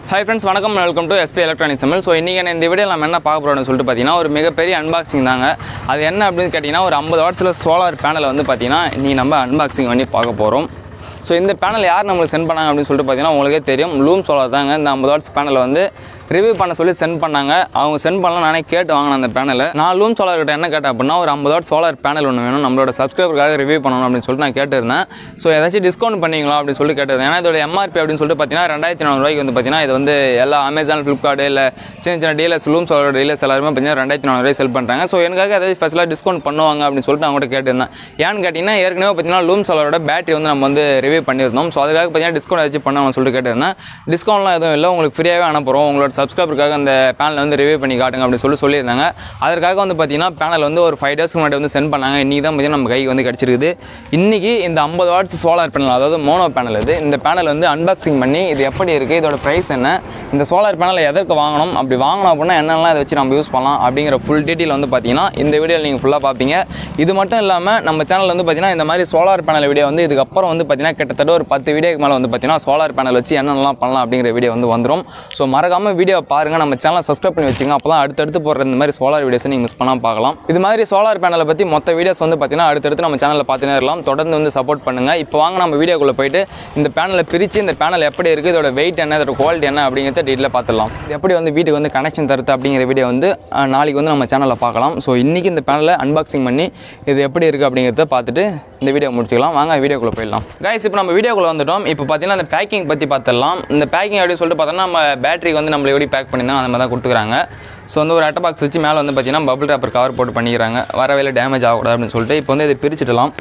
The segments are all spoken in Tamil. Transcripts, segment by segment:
Hi friends, வணக்கம் welcome to SP electronics Tamil. So இன்றைக்கி இந்த வீடியோ நம்ம என்ன பார்க்க போகிறோம்னு சொல்லிட்டு பார்த்தீங்கன்னா ஒரு மிகப்பெரிய அன்பாக்சிங் தாங்க. அது என்ன அப்படின்னு கேட்டிங்கன்னா ஒரு 50 வாட்ஸில் சோலார் பேனலை வந்து பார்த்தீங்கன்னா இன்றைக்கி நம்ம அன்பாக்சிங் பண்ணி பார்க்க போகிறோம். ஸோ இந்த பேனல் யார் நம்மளுக்கு சென்ட் பண்ணாங்க அப்படின்னு சொல்லிட்டு பார்த்தீங்கன்னா உங்களுக்கே தெரியும், லூம் சோலார் தாங்க. இந்த 50 வாட்ஸ் பேனலை வந்து ரிவ்யூ பண்ண சொல்லி சென்ட் பண்ணாங்க. அவங்க சென்ட் பண்ணலாம், நானே கேட்டு வாங்கினேன் அந்த பேனலை. நான் லூம் சோலார் கிட்ட என்ன கேட்டேன் அப்படின்னா ஒரு 50 வாட்ஸ் சோலார் பேனல் ஒன்று வேணும், நம்மளோட சப்ஸ்கிரைபருக்காக ரிவ்யூ பண்ணணும் அப்படின்னு சொல்லிட்டு நான் கேட்டிருந்தேன். ஸோ ஏதாச்சும் டிஸ்கவுண்ட் பண்ணிங்களா அப்படின்னு சொல்லிட்டு கேட்டிருந்தேன். ஏன்னா இதோட MRP அப்படின்னு சொல்லிட்டு பார்த்தீங்கன்னா 2400 ரூபாய்க்கு வந்து பார்த்தீங்கன்னா இது வந்து எல்லா அமேசான், ஃப்ளிப்கார்ட்டு இல்லை சின்ன டீலர்ஸ், லூம் சோலார் டீலர்ஸ் எல்லாருமே பார்த்தீங்கன்னா 2400 ரூபாய் செல் பண்ணுறாங்க. ஸோ எனக்காக ஏதாச்சும் ஸ்பெஷலாக டிஸ்கவுண்ட் பண்ணுவாங்க அப்படின்னு சொல்லிட்டு நான் கூட கேட்டிருந்தேன். ஏன்னு கேட்டிங்கன்னா ஏற்கனவே பார்த்தீங்கன்னா லூம் சோலாரோட பேட்டரி வந்து நம்ம வந்து ரிவ்யூ பண்ணியிருந்தோம். ஸோ அதுக்காக பார்த்தீங்கன்னா டிஸ்கவுண்ட் ஏதாச்சும் பண்ணாமல் சொல்லிட்டு கேட்டிருந்தேன். டிஸ்கவுண்ட்லாம் எதுவும் இல்லை, உங்களுக்கு ஃப்ரீயாகவே அனுப்புகிறோம், உங்களோட சப்ஸ்கிரைபருக்காக அந்த பேனல் வந்து ரிவ்யூ பண்ணி காட்டுங்க அப்படின்னு சொல்லியிருந்தாங்க. அதற்காக வந்து பார்த்தீங்கன்னா பேனல் வந்து ஒரு 5 டேஸ்க்கு முன்னாடி வந்து சென்ட் பண்ணாங்க. இன்றைக்கி தான் பார்த்தீங்கன்னா நம்ம கைக்கு வந்து கிடச்சிருக்குது. இன்றைக்கி இந்த 50 வாட்ஸ் சோலார் பேனல், அதாவது மோனோ பேனல், இந்த பேனல் வந்து அன்பாக்சிங் பண்ணி இது எப்படி இருக்குது, இதோட ப்ரைஸ் என்ன, இந்த சோலார் பேனலை எதற்கு வாங்கணும், அப்படி வாங்கணும் அப்படின்னா என்னெல்லாம் இதை வச்சு நம்ம யூஸ் பண்ணலாம் அப்படிங்கிற ஃபுல் டீட்டெயில் வந்து பார்த்தீங்கன்னா இந்த வீடியோவில் நீங்கள் ஃபுல்லாக பார்ப்பீங்க. இது மட்டும் இல்லாமல் நம்ம சேனல் வந்து பார்த்தீங்கன்னா இந்த மாதிரி சோலார் பேனல் வீடியோ வந்து இதுக்கப்புறம் வந்து பார்த்தீங்கன்னா கிட்டத்தட்ட ஒரு 10 வீடியோக்கு மேலே வந்து பார்த்தீங்கன்னா சோலார் பேனல் வச்சு என்னென்னலாம் பண்ணலாம் அப்படிங்கிற வீடியோ வந்து வந்துடும். ஸோ மறக்காமல் வீடியோ பாருங்கள், நம்ம சேனலை சப்ஸ்கிரைப் பண்ணி வச்சுங்க. அப்போ தான் அடுத்தடுத்து போடுற இந்த மாதிரி சோலார் வீடியோஸை நீங்கள் மிஸ் பண்ணாமல் பார்க்கலாம். இது மாதிரி சோலார் பேனலை பற்றி மொத்த வீடியோஸ் வந்து பார்த்தீங்கன்னா அடுத்தடுத்து நம்ம சேனலில் பார்த்துனே இருக்கலாம். தொடர்ந்து வந்து சப்போர்ட் பண்ணுங்கள். இப்போ வாங்க நம்ம வீடியோக்குள்ளே போயிட்டு இந்த பேனலை பிரித்து இந்த பேனல் எப்படி இருக்குது, இதோட வெயிட் என்ன, இதோட குவாலிட்டி என்ன அப்படிங்கிறத டீட்டெயிலாக பார்த்துடலாம். இது எப்படி வந்து வீட்டுக்கு வந்து கனெக்ஷன் தருது அப்படிங்கிற வீடியோ வந்து நாளைக்கு வந்து நம்ம சேனலில் பார்க்கலாம். ஸோ இன்றைக்கி இந்த பேனலை அன்பாக்சிங் பண்ணி இது எப்படி இருக்குது அப்படிங்கிறத பார்த்துட்டு இந்த வீடியோ முடிச்சுக்கலாம். வாங்க வீடியோக்குள்ளே போயிடலாம். கைஸ், இப்போ நம்ம வீடியோக்குள்ளே வந்துட்டோம். இப்போ பார்த்தீங்கன்னா அந்த பேக்கிங் பற்றி பார்த்துடலாம். இந்த பேக்கிங் அப்படின்னு சொல்லிட்டு பார்த்தோன்னா நம்ம பேட்டரிக்கு வந்து நம்மளை எப்படி பேக் பண்ணியிருந்தோம் அந்த மாதிரி தான் கொடுத்துக்கிறாங்க. ஸோ வந்து ஒரு அட்டை பாக்ஸ் வச்சு மேலே வந்து பார்த்தீங்கன்னா பபிள் ராப்பர் கவர் போட்டு பண்ணிக்கிறாங்க, வர வேலை டேமேஜ் ஆகக்கூடாது அப்படின்னு சொல்லிட்டு. இப்போ வந்து இதை பிரிச்சுடலாம்.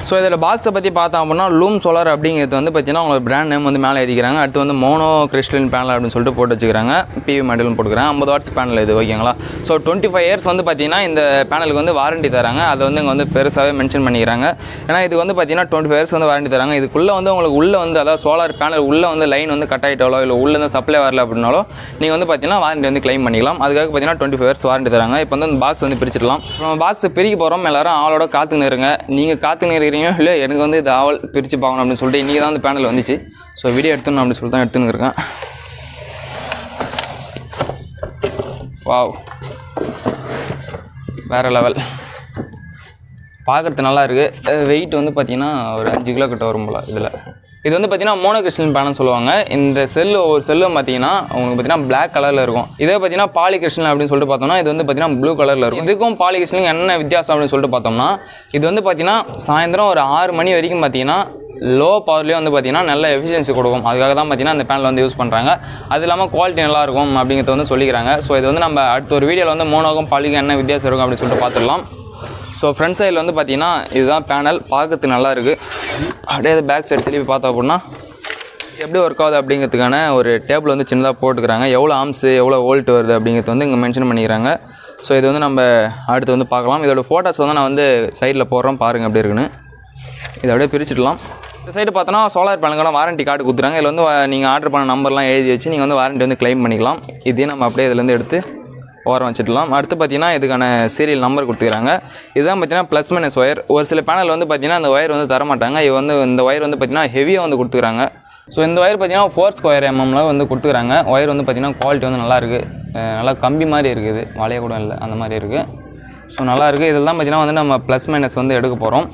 ஸோ இதில் பாக்ஸை பற்றி பார்த்தோம் அப்படின்னா லூம் சோலார் அப்படிங்கிறது வந்து பார்த்தீங்கன்னா அவங்களோட பிராண்ட் நேம் வந்து மேலே எழுதிக்கிறாங்க. அடுத்து வந்து மோனோ கிறிஸ்டலின் பேனல் அப்படின்னு சொல்லிட்டு போட்டு வச்சுக்கிறாங்க. PV மாடல்னு போட்டுக்கிறாங்க. 50 வாட்ஸ் பேனல் இது, ஓகேங்களா. ஸோ 25 இயர்ஸ் வந்து பார்த்தீங்கன்னா இந்த பேனலுக்கு வந்து வாரண்டி தராங்க. அதை வந்து இங்கே வந்து பெருசாகவே மென்ஷன் பண்ணிக்கிறாங்க. ஏன்னா இது வந்து பார்த்தீங்கன்னா 25 இயர்ஸ் வந்து வாரண்டி தராங்க. இதுக்குள்ளே வந்து உங்களுக்கு உள்ளே வந்து அதாவது சோலார் பேனல் உள்ளே வந்து லைன் வந்து கட் ஆகிட்டாலோ இல்லை உள்ளே வந்து சப்ளை வரல அப்படின்னாலோ நீங்கள் வந்து பார்த்தீங்கன்னா வாரண்டி வந்து கிளைம் பண்ணிக்கலாம். அதுக்காக பார்த்தீங்கன்னா 25 இயர்ஸ் வாரண்டி தராங்க. இப்போ வந்து அந்த பாக்ஸ் வந்து பிரிச்சிடலாம். நம்ம பாக்ஸை பிரிக்க போகிறோம். எல்லாரும் ஆளோட காத்துன்னு இருங்க. நீங்கள் காத்துன்னு இருக்கிறீங்க இல்லை எனக்கு வந்து இது ஆவல் பிரித்து பார்க்கணும் அப்படின்னு சொல்லிட்டு இன்றைக்கி தான் அந்த பேனல் வந்துச்சு. ஸோ வீடியோ எடுத்துணும் அப்படின்னு சொல்லிட்டு தான் எடுத்துன்னு இருக்கேன். வாவ், வேறு லெவல், பார்க்குறது நல்லா இருக்குது. வெயிட் வந்து பார்த்திங்கன்னா ஒரு 5 கிலோ கிட்ட வரும் போல். இதில் இது வந்து பார்த்தீங்கன்னா மோனோ கிறிஸ்டலின் பேனல் சொல்லுவாங்க. இந்த செல்லு ஒவ்வொரு செல்லும் பார்த்தீங்கன்னா உங்களுக்கு பார்த்தீங்கன்னா பிளாக் கலரில் இருக்கும். இதே பார்த்தீங்கன்னா பாலி கிறிஸ்டலின் அப்படின்னு சொல்லிட்டு பார்த்தோம்னா இது வந்து பார்த்தீங்கன்னா ப்ளூ கலரில் இருக்கும். இதுக்கும் பாலி கிறிஸ்டலின் என்ன வித்தியாசம் அப்படின்னு சொல்லிட்டு பார்த்தோம்னா இது வந்து பார்த்தீங்கன்னா சாயந்தரம் ஒரு 6 மணி வரைக்கும் பார்த்தீங்கன்னா லோ பவர்லேயே வந்து பார்த்தீங்கன்னா நல்ல எஃபிஷியன்சி கொடுக்கும். அதுக்காக தான் பார்த்தீங்கன்னா இந்த பேனல் வந்து யூஸ் பண்ணுறாங்க. அது இல்லாமல் குவாலிட்டி நல்லாயிருக்கும் அப்படிங்கிறத வந்து சொல்லிக்கிறாங்க. ஸோ இது வந்து நம்ம அடுத்த ஒரு வீடியோவில் வந்து மோனோக்கும் பாலிக்கும் என்ன வித்தியாசம் இருக்கும் அப்படின்னு சொல்லிட்டு பார்த்துடலாம். ஸோ ஃப்ரண்ட் சைடில் வந்து பார்த்தீங்கன்னா இதுதான் பேனல், பார்க்கறதுக்கு நல்லா இருக்குது. அப்படியே பேக் சைடு திருப்பி பார்த்தோம் அப்படின்னா எப்படி ஒர்க் ஆகுது அப்படிங்கிறதுக்கான ஒரு டேபிள் வந்து சின்னதாக போட்டுக்கிறாங்க. எவ்வளோ ஆம்ஸு எவ்வளோ வோல்ட் வருது அப்படிங்கிறது வந்து இங்கே மென்ஷன் பண்ணிக்கிறாங்க. ஸோ இது வந்து நம்ம அடுத்து வந்து பார்க்கலாம். இதோட ஃபோட்டோஸ் வந்து நான் வந்து சைடில் போடுறோம், பாருங்கள் எப்படி இருக்குன்னு. இதை அப்படியே பிரிச்சுடலாம். இந்த சைடு பார்த்தோன்னா சோலார் பேனலுக்கான வாரண்டி கார்டு கொடுத்துறாங்க. இதில் வந்து நீங்கள் ஆர்டர் பண்ண நம்பர்லாம் எழுதி வச்சு நீங்கள் வந்து வாரண்டி வந்து கிளைம் பண்ணிக்கலாம். இதே நம்ம அப்படியே இதிலேருந்து எடுத்து ஓரம் வச்சுக்கலாம். அடுத்து பார்த்தீங்கன்னா இதுக்கான சீரியல் நம்பர் கொடுத்துக்கிறாங்க. இதுதான் பார்த்தீங்கன்னா ப்ளஸ் மைனஸ் ஒயர். ஒரு சில பேனல் வந்து பார்த்தீங்கன்னா அந்த ஒயர் வந்து தரமாட்டாங்க. இது வந்து இந்த ஒயர் வந்து பார்த்தீங்கன்னா ஹெவியாக வந்து கொடுத்துக்கிறாங்க. ஸோ இந்த ஒயர் பார்த்தீங்கன்னா 4 ஸ்கொயர் mm வந்து கொடுத்துக்கிறாங்க. ஒயர் வந்து பார்த்தீங்கன்னா குவாலிட்டி வந்து நல்லாயிருக்கு, நல்லா கம்பி மாதிரி இருக்குது, வளைய கூட இல்லை, அந்த மாதிரி இருக்குது. ஸோ நல்லாயிருக்கு. இதில் தான் பார்த்தீங்கன்னா வந்து நம்ம ப்ளஸ் மைனஸ் வந்து எடுக்க போகிறோம்.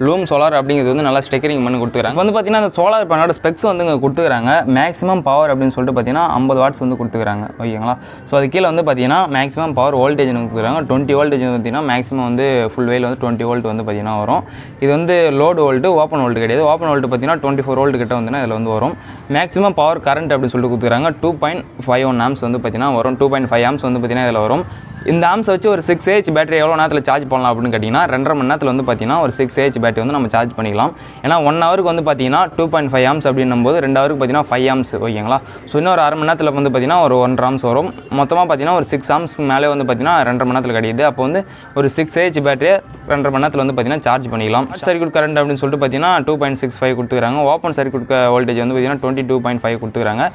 லூம் சோலார் அப்படிங்கிறது வந்து நல்லா ஸ்டிக்கரிங் பண்ணி கொடுத்துக்கிறாங்க. வந்து பார்த்தீங்கன்னா அந்த சோலார் பேனலோட ஸ்பெக்ஸ் வந்து இங்கே கொடுத்துக்கிறாங்க. மேக்ஸிமம் பவர் அப்படின்னு சொல்லிட்டு பார்த்தீங்கன்னா 50 வாட்ஸ் வந்து கொடுத்துக்கிறாங்க, ஓகேங்களா. ஸோ அது கீழே வந்து பார்த்தீங்கன்னா மேக்ஸிமம் பவர் வோல்டேஜ் கொடுத்துக்கிறாங்க. 20 வோல்டேஜ் பார்த்தீங்கன்னா மேக்ஸிமம் வந்து ஃபுல் வேல் வந்து 20 வோல்ட் வந்து பார்த்தீங்கன்னா வரும். இது வந்து லோடு வோல்ட்டு, ஓப்பன் வோல்ட் கிடையாது. ஓப்பன் வோல்ட் பார்த்தீங்கன்னா 24 வோல்ட் கிட்ட வந்து இதில் வந்து வரும். மேக்ஸிமம் பவர் கரண்ட் அப்படின்னு சொல்லிட்டு கொடுத்துக்கிறாங்க. 2.51 ஆம்ஸ் வந்து பார்த்தீங்கன்னா வரும். 2.5 ஆம்ஸ் வந்து பார்த்தீங்கன்னா இதில் வரும். இந்த ஆம்ஸ் வச்சு ஒரு 6 AH பேட்டரி எவ்வளோ நேரத்தில் சார்ஜ் பண்ணலாம் அப்படின்னு கேட்டிங்கன்னா 2.5 மணி நேரத்தில் வந்து பார்த்தீங்கன்னா ஒரு 6 AH பேட்டரி வந்து நம்ம சார்ஜ் பண்ணிக்கலாம். ஏன்னா 1 ஹவருக்கு வந்து பார்த்தீங்கன்னா 2.5 ஆம்ஸ் அப்படின்னும் போது 2 ஹவருக்கு பார்த்தீங்கன்னா 5 ஆம்ஸ், ஓகேங்களா. ஸோ இன்னொரு அரை மணி நேரத்தில் வந்து பார்த்தீங்கன்னா ஒரு 1.5 ஆம்ஸ் வரும். மொத்தமாக பார்த்தீங்கன்னா ஒரு 6 ஆம்ஸ் மேலே வந்து பார்த்தீங்கன்னா 2.5 மணி நேரத்தில் கிடையாது. அப்போ வந்து ஒரு 6 AH பேட்டரியை 2.5 மணி நேரத்தில் வந்து பார்த்தீங்கன்னா சார்ஜ் பண்ணிக்கலாம். சர்க்யூட் கரண்ட் அப்படின்னு சொல்லிட்டு பார்த்தீங்கன்னா 2.65 கொடுத்துக்கிறாங்க. ஓப்பன் சர்க்யூட் வோல்டேஜ் வந்து பார்த்தீங்கன்னா 22.5 கொடுத்துக்கிறாங்க.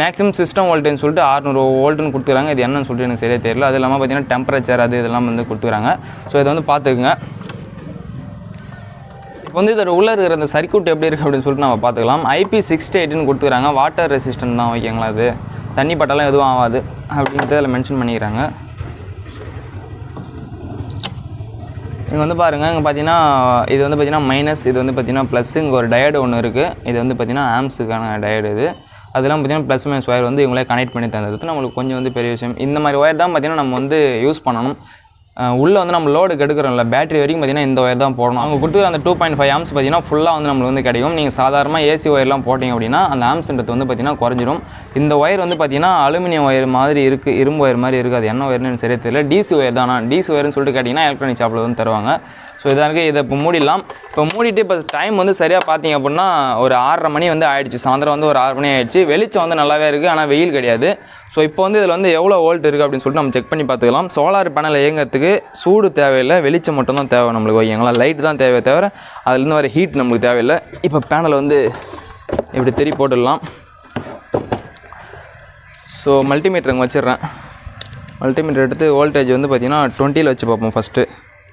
மேக்ஸிமம் சிஸ்டம் வோல்டேஜ் சொல்லிட்டு 600 வோல்ட்னு கொடுத்துக்கிறாங்க. இது என்னன்னு சொல்லிட்டு எனக்கு சரியாக தெரியல. அது இல்லாமல் பார்த்தீங்கன்னா டெம்பரேச்சர் அது இதெல்லாம் வந்து கொடுத்துக்கிறாங்க. ஸோ இதை வந்து பார்த்துக்குங்க. வந்து இதோட உள்ளே இருக்கிற அந்த சர்க்யூட் எப்படி இருக்குது அப்படின்னு சொல்லிட்டு நம்ம பார்த்துக்கலாம். IP68ன்னு கொடுத்துக்கிறாங்க. வாட்டர் ரெசிஸ்டன்ட் தான் ஓகேங்களா. அது தண்ணி பட்டாலும் எதுவும் ஆகாது அப்படின்ட்டு அதில் மென்ஷன் பண்ணிக்கிறாங்க. இங்கே வந்து பாருங்கள், இங்கே பார்த்தீங்கன்னா இது வந்து பார்த்தீங்கன்னா மைனஸ், இது வந்து பார்த்தீங்கன்னா ப்ளஸ். இங்கே ஒரு டயர்டு ஒன்று இருக்குது. இது வந்து பார்த்தீங்கன்னா ஆம்ஸுக்கான டயர்டு. இது அதெல்லாம் பார்த்தீங்கன்னா ப்ளஸ் மைனஸ் ஒயர் வந்து இவங்களே கனெக்ட் பண்ணி தந்தது நம்மளுக்கு கொஞ்சம் வந்து பெரிய விஷயம். இந்த மாதிரி ஒயர் தான் பார்த்தீங்கன்னா நம்ம வந்து யூஸ் பண்ணணும். உள்ளே வந்து நம்ம லோடு கெடுக்கிறோம்ல, பேட்டரி வரைக்கும் பார்த்தீங்கன்னா இந்த ஒயர் தான் போடணும். அவங்க கொடுத்துருக்க அந்த 2.5 ஆம்ஸ் பார்த்தீங்கன்னா ஃபுல்லாக வந்து நம்மளுக்கு வந்து கிடைக்கும். நீங்கள் சாதாரணமாக ஏசி ஒயர்லாம் போட்டிங்க அப்படின்னா அந்த ஆம்ஸ்ன்றது வந்து பார்த்தீங்கன்னா குறைஞ்சிடும். இந்த ஒயர் வந்து பார்த்தீங்கன்னா அலுமினியம் ஒயர் மாதிரி இருக்குது, இரும்பு ஒயர் மாதிரி இருக்குது. அது என்ன ஒயர்னு சரியாக தெரியல. டிசி ஒயர் தானா, டிசி ஒயர்னு சொல்லிட்டு கேட்டிங்கன்னா எலக்ட்ரானிக் ஷாப்பில் வந்து தருவாங்க. ஸோ இதாக இருக்குது. இதை இப்போ மூடிடலாம். இப்போ மூடிட்டு இப்போ டைம் வந்து சரியாக பார்த்தீங்க அப்படின்னா ஒரு 6:30 மணி வந்து ஆயிடுச்சு. சாயந்தரம் வந்து ஒரு 6 மணி ஆயிடுச்சு. வெளிச்சம் வந்து நல்லாவே இருக்குது, ஆனால் வெயில் கிடையாது. ஸோ இப்போ வந்து இதில் வந்து எவ்வளோ வோல்ட் இருக்குது அப்படின்னு சொல்லிட்டு நம்ம செக் பண்ணி பார்த்துக்கலாம். சோலார் பேனல் இயங்கிறதுக்கு சூடு தேவையில்லை, வெளிச்சம் மட்டும் தான் தேவை நம்மளுக்கு ஓகேங்களா. லைட் தான் தேவை தவிர அதுலேருந்து வர ஹீட் நம்மளுக்கு தேவையில்லை. இப்போ பேனலை வந்து இப்படி திருப்பி போட்டுடலாம். ஸோ மல்டிமீட்டர் அங்கே வச்சிடுறேன். மல்டிமீட்டர் எடுத்து வோல்டேஜ் வந்து பார்த்திங்கன்னா 20ல் வச்சு பார்ப்போம் ஃபஸ்ட்டு.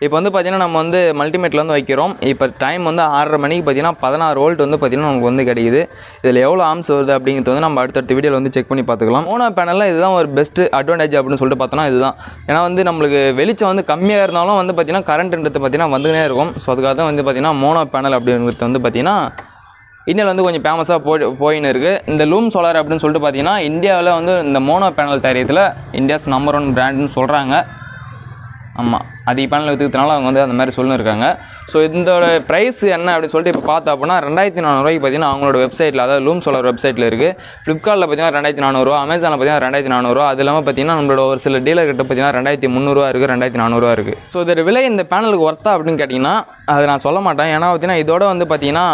இப்போ வந்து பார்த்திங்கன்னா நம்ம வந்து மல்டிமீட்டரில் வந்து வைக்கிறோம். இப்போ டைம் வந்து 6:30 மணிக்கு பார்த்திங்கன்னா 16 வோல்ட் வந்து பார்த்திங்கன்னா நமக்கு வந்து கிடைக்குது. இதில் எவ்வளோ ஆம்ஸ் வருது அப்படிங்கிறது வந்து நம்ம அடுத்தடுத்த வீடியோவில் வந்து செக் பண்ணி பார்த்துக்கலாம். மோனோ பேனலில் இதுதான் ஒரு பெஸ்ட்டு அட்வான்டேஜ் அப்படின்னு சொல்லிட்டு பார்த்தோன்னா இதுதான். ஏன்னா வந்து நம்மளுக்கு வெளிச்சம் வந்து கம்மியாக இருந்தாலும் வந்து பார்த்திங்கன்னா கரண்ட்டுன்றது பார்த்திங்கன்னா வந்துனே இருக்கும். ஸோ அதுக்காக தான் வந்து பார்த்திங்கன்னா மோனோ பேனல் அப்படிங்கிறது வந்து பார்த்திங்கன்னா இந்தியாவில் வந்து கொஞ்சம் ஃபேமஸாக போயின்னு இருக்குது. இந்த லூம் சோலார் அப்படின்னு சொல்லிட்டு பார்த்திங்கன்னா இந்தியாவில் வந்து இந்த மோனோ பேனல் தயாரிக்கிறதுல இந்தியாஸ் நம்பர் 1 பிராண்டுன்னு சொல்கிறாங்க. ஆமாம், அதிக பேனல் விற்றுக்கிறதுனால அவங்க வந்து அந்த மாதிரி சொல்லியிருக்காங்க. ஸோ இதோட ப்ரைஸ் என்ன அப்படின்னு சொல்லிட்டு இப்போ பார்த்தா அப்படின்னா 2400 பார்த்தீங்கன்னா அவங்களோட வெப்சைட்டில், அதாவது லூம் சோலார் வெப்சைட்டில் இருக்குது. ஃப்ளிப்கார்ட்டில் பார்த்தீங்கன்னா 2400, அமேசானில் பார்த்தீங்கன்னா 2400. அது இல்லாமல் பார்த்தீங்கன்னா நம்மளோட ஒரு சில டீலர் கிட்ட பார்த்தீங்கன்னா 2300 இருக்குது, 2400 இருக்குது. ஸோ இதோட விலை இந்த பேனலுக்கு ஒர்த்தா அப்படின்னு கேட்டிங்கன்னா அது நான் சொல்ல மாட்டேன். ஏன்னா பார்த்தீங்கன்னா இதோட வந்து பார்த்தீங்கன்னா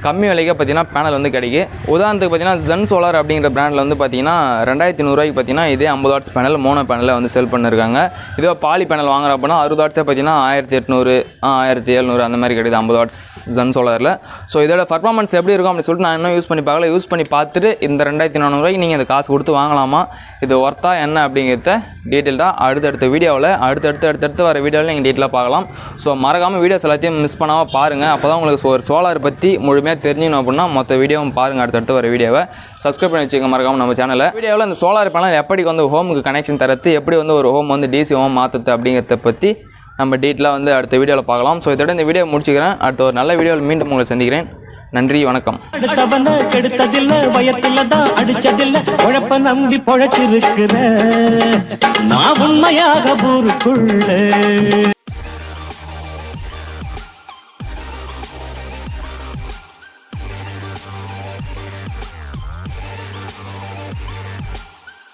கம்மி விலைக்கு பார்த்தீங்கன்னா பேனல் வந்து கிடைக்கும். உதாரணத்துக்கு பார்த்தீங்கன்னா ஜென் சோலார் அப்படிங்கிற பிராண்டில் வந்து பார்த்தீங்கன்னா 2100 பார்த்தீங்கன்னா இதே 50 வாட்ஸ் பேனல் மோனோ பேனலில் வந்து செல் பண்ணியிருக்காங்க. இதுவே பாலி பேனல் வாங்குற அப்படின்னா 60 வாட்ஸே பார்த்தீங்கன்னா 1800, 1700 அந்த மாதிரி கிடையாது 50 வாட்ஸ் ஜன் சோலாரில். ஸோ இதோட பர்ஃபார்மன்ஸ் எப்படி இருக்கும் அப்படின்னு சொல்லிட்டு நான் இன்னும் யூஸ் பண்ணி பார்க்கல. யூஸ் பண்ணி பார்த்துட்டு இந்த 2400 நீங்கள் இந்த காசு கொடுத்து வாங்கலாமா, இது ஒர்த்தா என்ன அப்படிங்கிறத டீட்டெயில்டாக அடுத்தடுத்த வீடியோவில் அடுத்தடுத்து வர வீடியோவில் நீங்கள் டீட்டெயிலாக பார்க்கலாம். ஸோ மறக்காமல் வீடியோஸ் எல்லாத்தையும் மிஸ் பண்ணாமல் பாருங்கள். அப்போ தான் உங்களுக்கு ஒரு சோலார் பற்றி முழுமையாக தெரிஞ்சிக்கணும் அப்படின்னா மொத்த வீடியோவும் பாருங்கள். அடுத்தடுத்து வர வீடியோவை சப்ஸ்கிரைப் பண்ணி வச்சுக்க மறக்காமல் நம்ம சேனலில். வீடியோவில் இந்த சோலார் பேனல் எப்படி வந்து ஹோமுக்கு கனெக்ஷன் தரது, எப்படி வந்து ஒரு ஹோம் வந்து டிசி ஹோம் மாற்றுறது அப்படிங்கிறத பற்றி நம்ம டீட்டெயிலாக வந்து அடுத்த வீடியோவில் பார்க்கலாம். ஸோ இதோட இந்த வீடியோ முடிச்சுக்கிறேன். அடுத்த ஒரு நல்ல வீடியோவில் மீண்டும் உங்களை சந்திக்கிறேன். நன்றி, வணக்கம். கெடுத்ததில்லை, வயத்தில் தான் அடிச்சதில்லை, உழைப்ப நம்பி பொழைச்சிருக்கிற நான் உண்மையாக ஊருக்குள்ள